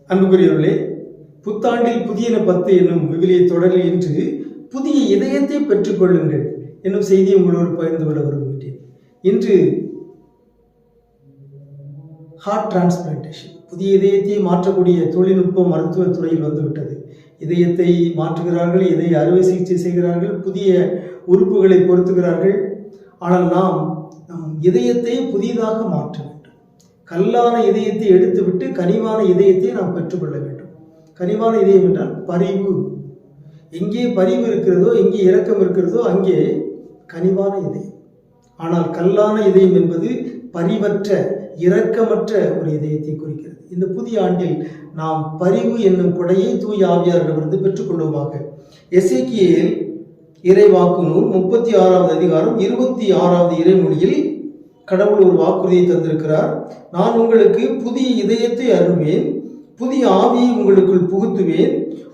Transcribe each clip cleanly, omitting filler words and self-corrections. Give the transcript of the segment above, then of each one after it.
அன்புக்குரியவர்களே, புத்தாண்டில் புதியன 10 என்னும் விவிலிய தொடரில் இன்று புதிய இதயத்தை பெற்றுக்கொள்ளுங்கள் என்னும் செய்தியை உங்களோடு பகிர்ந்து கொள்ள விரும்புகிறேன். இன்று ஹார்ட் டிரான்ஸ்பிளான்டேஷன், புதிய இதயத்தை மாற்றக்கூடிய தொழில்நுட்பம் மருத்துவத்துறையில் வந்துவிட்டது. இதயத்தை மாற்றுகிறார்கள், இதய அறுவை சிகிச்சை செய்கிறார்கள், புதிய உறுப்புகளை பொருத்துகிறார்கள். ஆனால் நாம் நம் இதயத்தை புதிதாக மாற்ற வேண்டும். கல்லான இதயத்தை எடுத்துவிட்டு கனிவான இதயத்தை நாம் பெற்றுக்கொள்ள வேண்டும். கனிவான இதயம் என்றால் பரிவு. எங்கே பரிவு இருக்கிறதோ, எங்கே இரக்கம் இருக்கிறதோ அங்கே கனிவான இதயம். ஆனால் கல்லான இதயம் என்பது பரிவற்ற, இரக்கமற்ற ஒரு இதயத்தை குறிக்கிறது. இந்த புதிய ஆண்டில் நாம் பரிவு என்னும் கொடையை தூய ஆவியாரிடமிருந்து பெற்றுக்கொள்வோமாக. எசேக்கியேல் இறைவாக்கு நூல் 36வது அதிகாரம் 26வது இறைமொழியில் கடவுள் ஒரு வாக்குறுதியை தந்திருக்கிறார். நான் உங்களுக்கு புதிய இதயத்தை அருள்வேன், புதிய ஆவியை உங்களுக்குள் புகுத்துவேன்,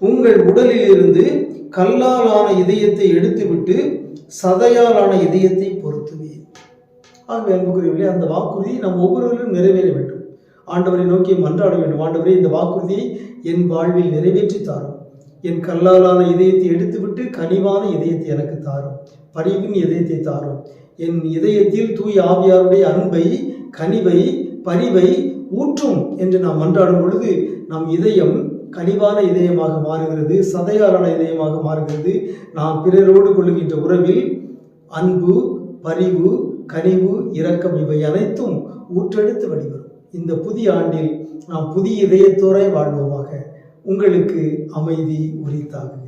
உங்கள் உடலில் இருந்து கல்லாலான இதயத்தை எடுத்துவிட்டு சதையாலான இதயத்தை பொருத்துவேன். ஆகவே அன்புக்குரியவர்களே, அந்த வாக்குறுதி நாம் ஒவ்வொருவரும் நிறைவேற வேண்டும். ஆண்டவரை நோக்கி மன்றாட வேண்டும். ஆண்டவரே, இந்த வாக்குறுதியை என் வாழ்வில் நிறைவேற்றி தாரும். என் கல்லாலான இதயத்தை எடுத்துவிட்டு கனிவான இதயத்தை எனக்கு தாரும், பரிவின் இதயத்தை தாரும். என் இதயத்தில் தூய ஆவியாருடைய அன்பை, கனிவை, பரிவை ஊற்றும் என்று நாம் மன்றாடும் பொழுது நம் இதயம் கனிவான இதயமாக மாறுகிறது, சதையாலான இதயமாக மாறுகிறது. நாம் பிறரோடு கொள்ளுகின்ற உறவில் அன்பு, பரிவு, கனிவு, இரக்கம் இவை அனைத்தும் ஊற்றெடுத்து வழிவரும். இந்த புதிய ஆண்டில் நாம் புதிய இதயத்தோரை வாழ்வோமாக. உங்களுக்கு அமைதி உரித்தாகுங்க.